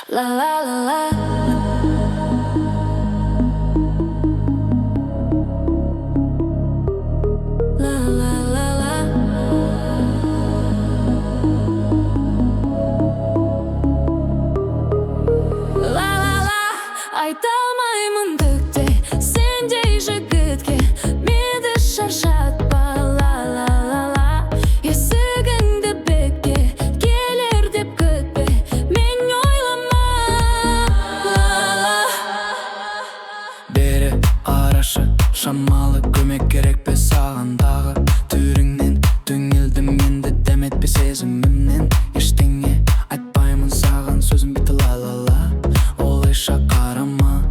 La la la la. La la la la. La la la. Айта алмаймын түкте сендей жігітке, мені шаршатпа. La la la la. Есігіңді бекке, келер деп күтпе, мен ойлама. La la. Бері арашы, шамалы көмек керек пе саған дағы? Түріңнен түңілдім енді, дәметпе сезімімнен. Ештеңе айтпаймын саған, сөзім бітті. La la la. Олайша қарама.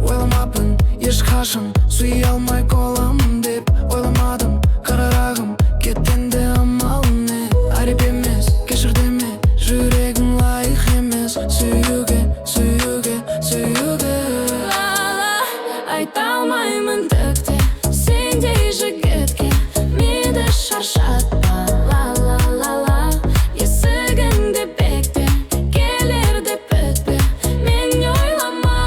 Ойламаппын ешқашан сүйе алмай қаламын деп. Ойламадым қарарағым, кеткенде амал не? Айып емес, кешір деме, жүрегім лайық емес сүюге, сүюге, сүюге. La la. Айта алмаймын түкте сендей жігітке, мені шаршатпа. La la la la. Есігіңді бекте, келер деп күтпе, мен ойлама.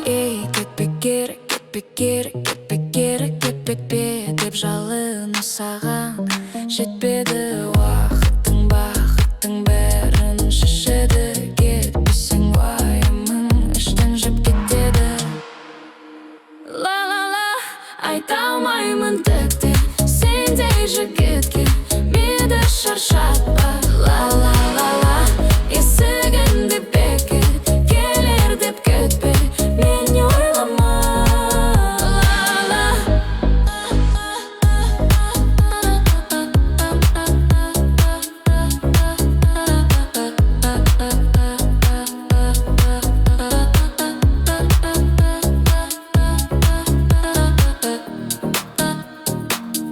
Ей, кетпе керек, кетпе керек, кетпе керек, кетпе деп жалыну саған жетпеді уақыттың, бақыттың бәрін шешеді. Кетпесең уайымың іштен жеп кетеді. La la la. Айта алмаймын түкте сендей жігітке, мені шаршатпа. La la la la. Есігіңді бекке, келер деп күтпе, мен ойлама. La la.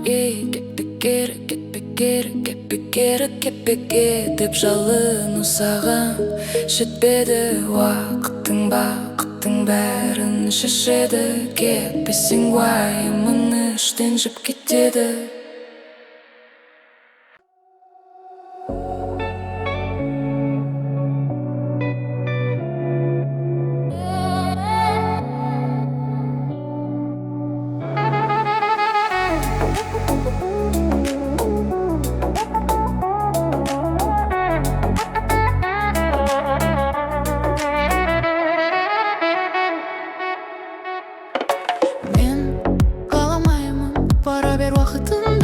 Ей, кетпе керек, кетпе керек, кетпе керек, кетпе деп жалыну саған жетпеді уақыттың, бақыттың бәрін шешеді. Кетпесең уайымың іштен жеп кетеді. Мен қаламаймын бара бер уақытын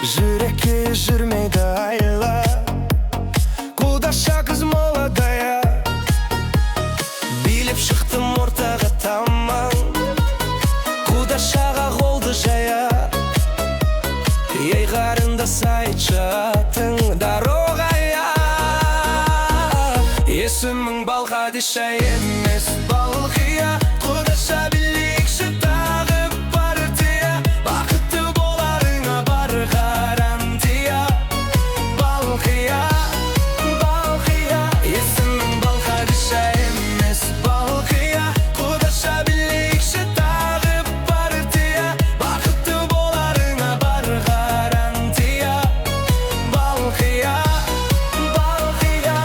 Жүрекке жүрмейді айла, құдаша қыз молодая. Билеп шықтым ортаға таман, құдашаға қолды жая. Ей қарындас айтшы атың дорогая. Есімің Балқадиша емес Балқия, құдаша билейікші тағы партия. Бақытты боларыңа бар гарантия. Балқия, Балқия. Есімің Балқадиша емес Балқия, құдаша билейікші тағы партия. Бақытты боларыңа бар гарантия. Балқия, Балқия.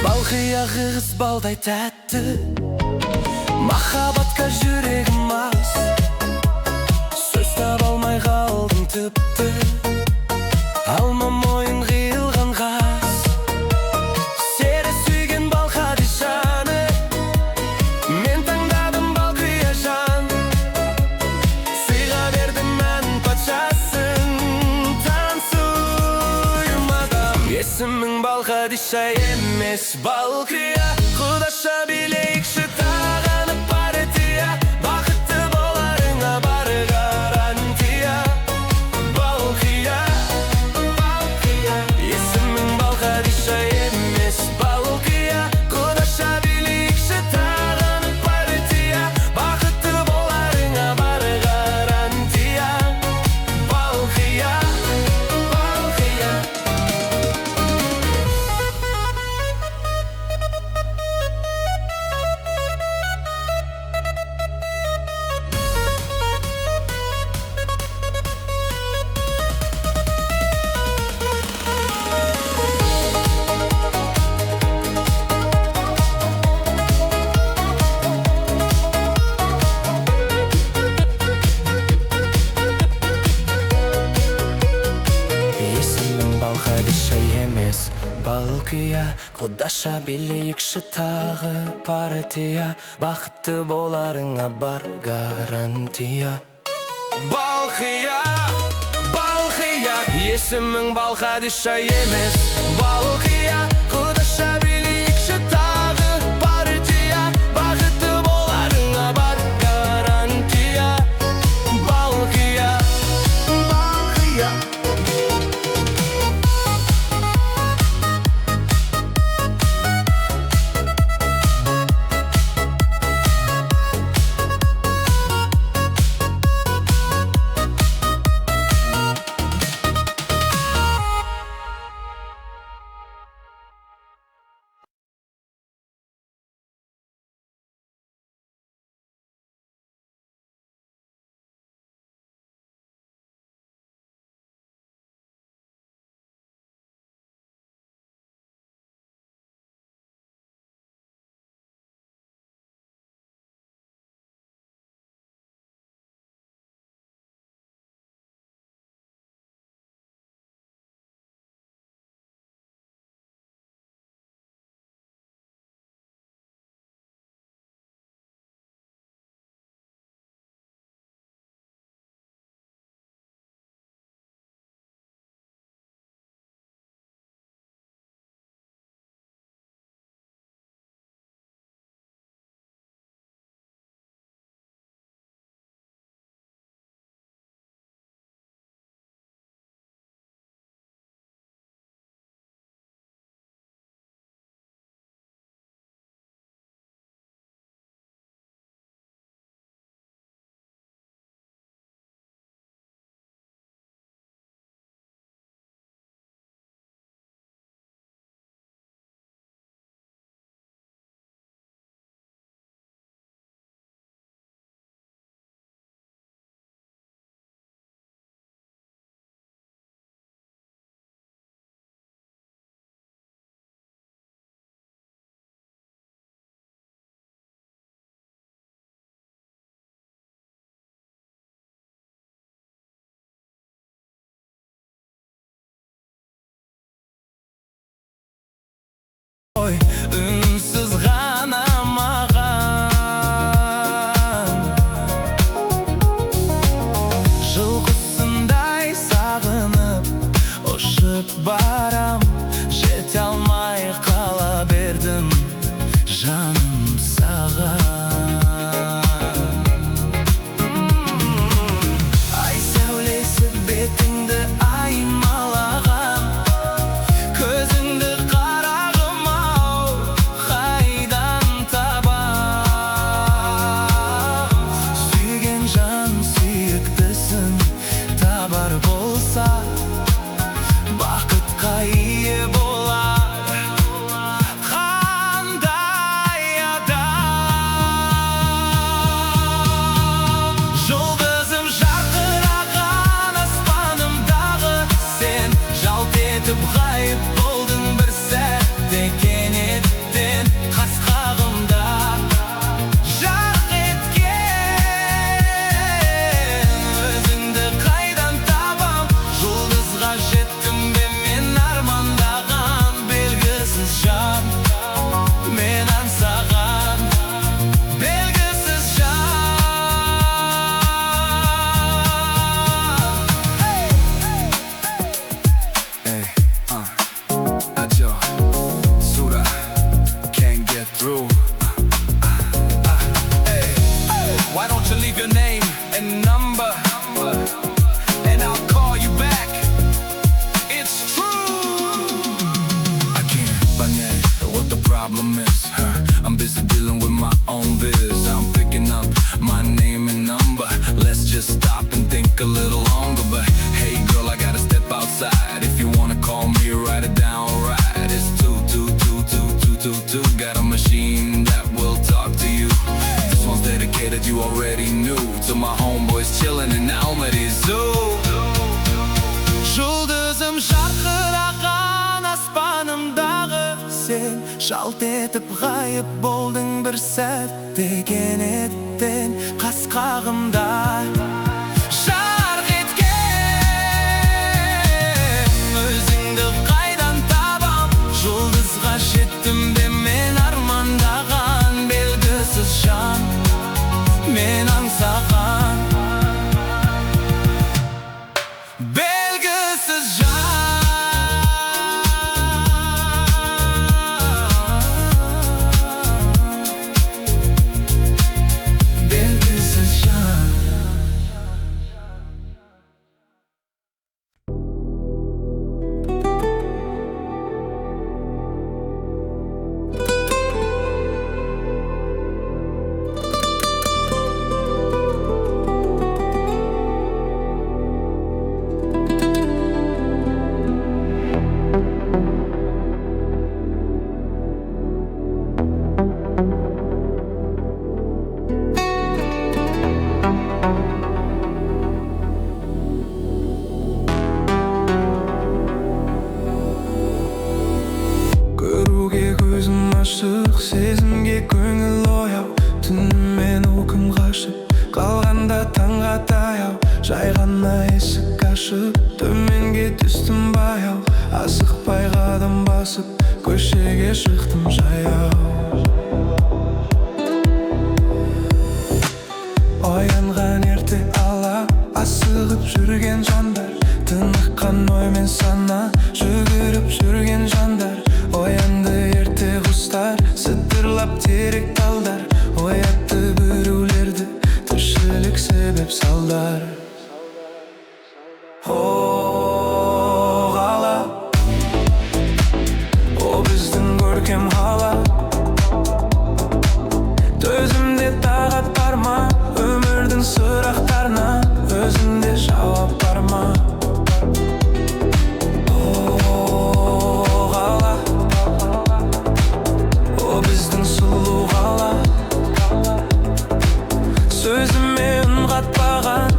Балқия қыз балдай тәтті, махаббатқа жүрегім аз. Сөз таба алмай қалдым тіпті, алма мойын қиылған қас. Сені сүйген Балқадишаны мен таңдадым Балқия жан. Сыйға бердім мән патшасын, танцуй мадам. Есімің Балқадиша емес Балқия, құдаша билейікші тағаны партия. Бақытты боларыңа бар гарантия. Балқия, Балқия. Есімің Балқадиша емес Балқия, құдаша билейікші тағаны партия. Бақытты боларыңа бар гарантия. Балқия, Балқия. Есімің Балқадиша емес Балқия, құдаша билейікші тағы партия. Бақытты боларыңа бар гарантия. Балқия, Балқия. Есімің Балқадиша емес Балқия, құдаша билейікші тағы партия. Бақытты боларыңа бар гарантия. Балқия, Балқия. you already knew. To my homeboys chillin' in the Almaty Zoo. Жұлдызым жарқыраған аспанымдағы сен, жалт етіп ғайып болдың бір сәтте кенеттен қас-қағымда. Жарқ еткен өзіңді қайдан табам, жұлдызға жеттім бе мен армандаған белгісіз жан, мен аңсаған белгісіз жан, белгісіз жан. Көруге көзім ашық, сезімге көңіл ояу, түнімен ұйқым қашып қалғанда таңға таяу, жай ғана есік ашып төменге түстім баяу, асықпай қадам басып көшеге шықтым жаяу. Оянған ерте ала асығып жүрген жандар, тыныққан оймен сана жүгіріп жүрген жандар. Оянды ерте құстар, сытырлап терек талдар, оятты біреулерді тіршілік себеп салдар. О, қала, о біздің көркем қала, төзімде тағат бар ма, өмірдің сұрақтарына өзіңде жауап бар ма? Сөзіме үн қатпаған,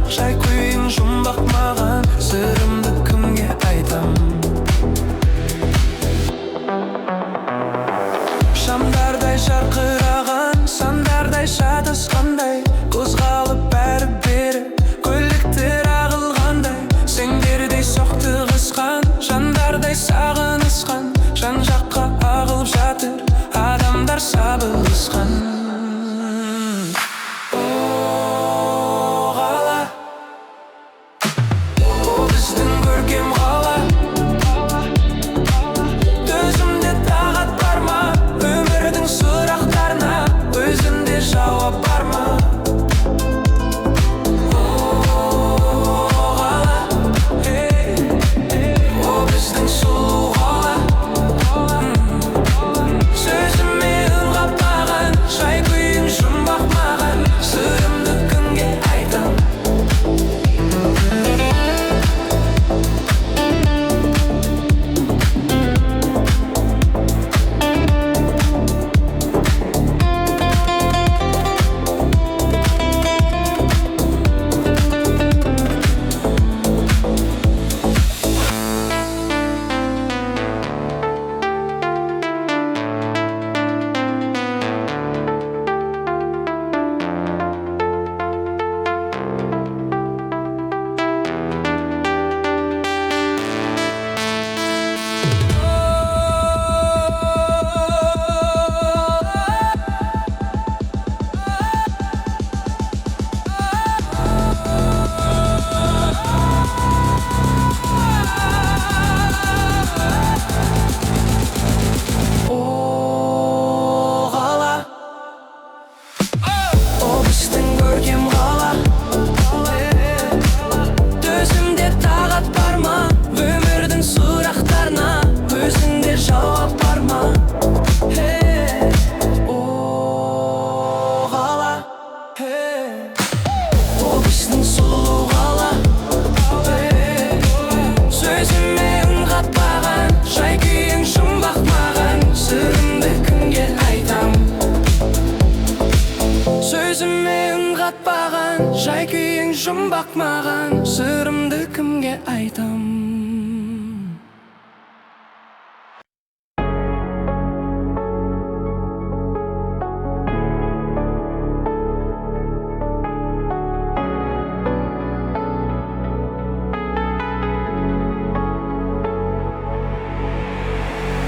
жұмбақ маған, сырымды кімге айтам?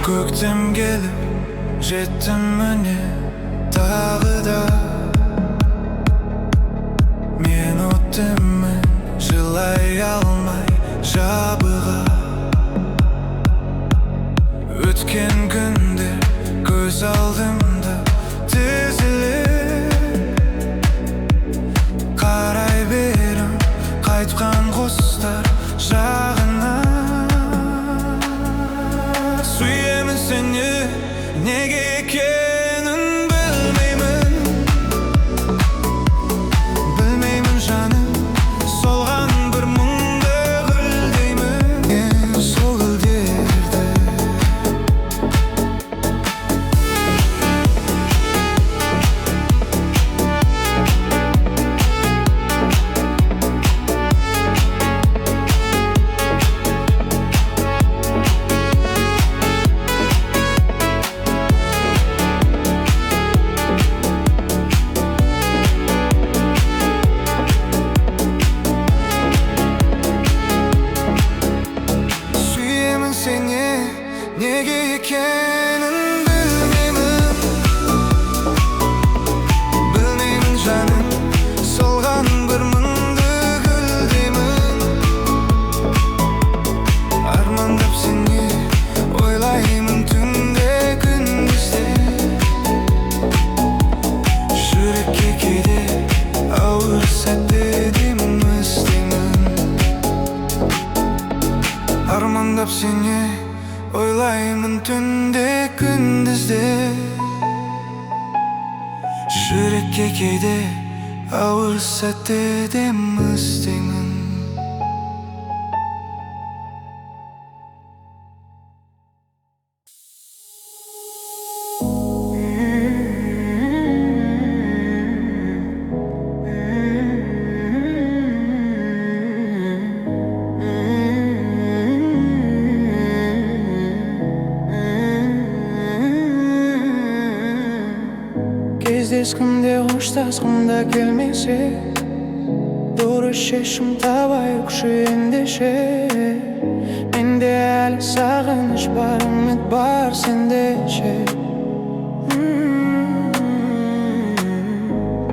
Көктем келіп жеттім міне тағы да. Мен өттіммін жылай алмай жабыға. Өткен күндер көз алдымда тізіліп, қарай берем қайтқан құстар жағына. Сүйемін сені, неге екенін білмеймін. Білмеймін жаным, солған бір мұңды гүлдеймін. Мен сол гүлдерді неге екенін білмеймін. Білмеймін жаным, солған бір мұңды гүлдеймін. Армандап сені ойлаймын түнде күндізде. Жүрекке кейде ауыр сәттерде іздеймін. Армандап сені ойлаймын түнде күндізде. Жүрекке кейде ауыр сәттерде іздеймін. Кездескімде қоштасқым да келмесе, дұрыс шешім табайықшы ендеше. Менде әлі сағыныш бар, үміт бар сенде ше.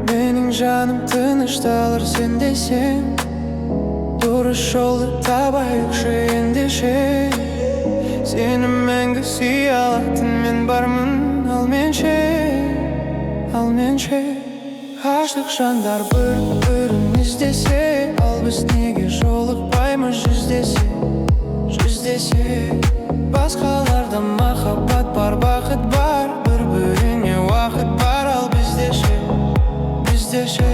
Менің жаным тынышталыр сен десең, дұрыс жолды табайықшы ендеше. Сені мәңгі сүйе алатын мен бармын, ал мен ше. Ғашық жандар бір-бірін іздесе, ал біз неге жолықпаймыз жүздесе. Басқаларда махаббат бар, бақыт бар, бір-біріне уақыт бар, ал бізде ше.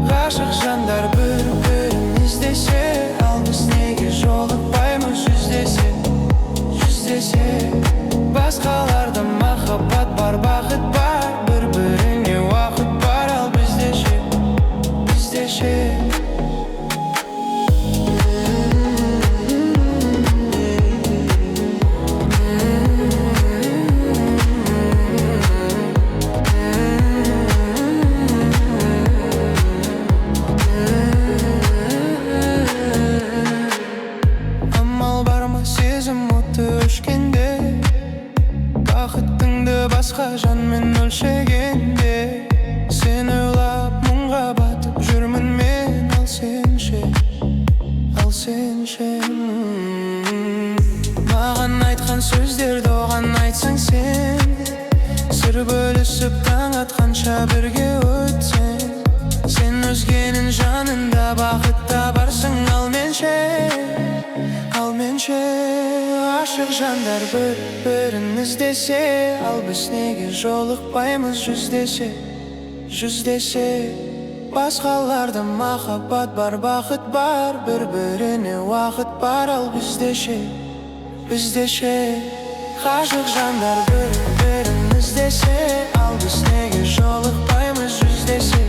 Ғашық жандар бір-бірін іздесе, ал біз неге жолықпаймыз жүздесе. Басқаларда махаббат бар, бақыт бар, бір-біріне уақыт бар, ал бізде ше. Амал бар ма сезім оты өшкенде, бақыттыңды басқа жанмен өлшегенде. Сені ойлап мұңға батып жүрмін мен, ал сен ше. Маған айтқан сөздерді оған айтсаң сен, сыр бөлісіп таң атқанша бірге өтсең. Сен өзгенің жанында бақытта барсың, ал мен ше. Ғашық жандар бір-бірін іздесе, ал біз неге жолықпаймыз жүздесе. Басқаларда махаббат бар, бақыт бар, бір-біріне уақыт бар, ал бізде ше. Ғашық жандар бір-бірін іздесе, ал біз неге жолықпаймыз жүздесе.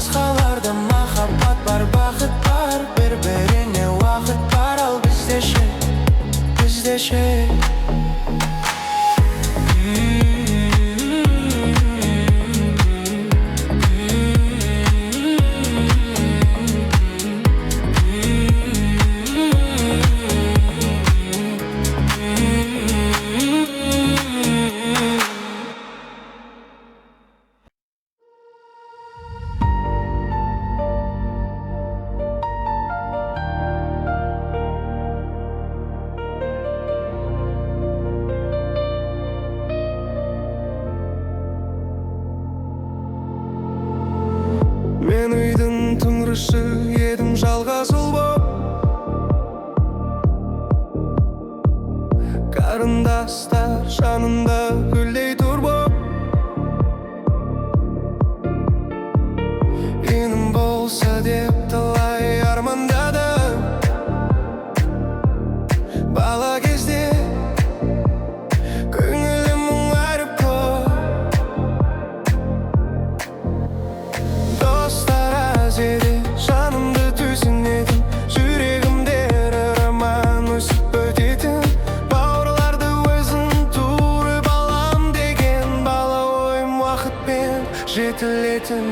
басқаларда махаббат бар, бақыт бар, бір-біріне уақыт бар. Ал бізде ше, бізде ше. Мен үйдің тұңғышы едім, жалғыз ұл боп. Қарындастар жанында гүлдей тұр боп. Енім болса деп талай армандады. Бала кезде көңілім мұңайып көп. Достар аз еді, жанымды түйсінетін, жүрегімде роман өсіп өтетін. Бауырларды өзің туры балам деген, бала ойым уақытпен жетілетін.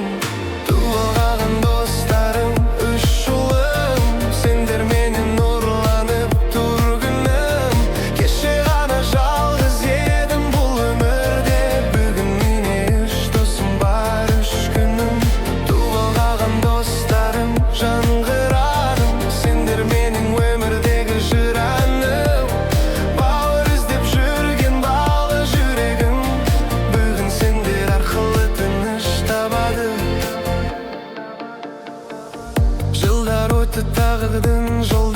Туылған достарым үш ұлым, сендер менен нұрланып тұр күнім. Кеше ғана жалғыз едім бұл өмірде, бүгін міне үш досым бар, үш күнім. Туылған достарым жаңғырадым, сендер менің өмірдегі жыраным. Бауыр іздеп жүрген балы жүрегім, бүгін сендер арқылы тыныш табады. Жылдар өтті тағдырдың жол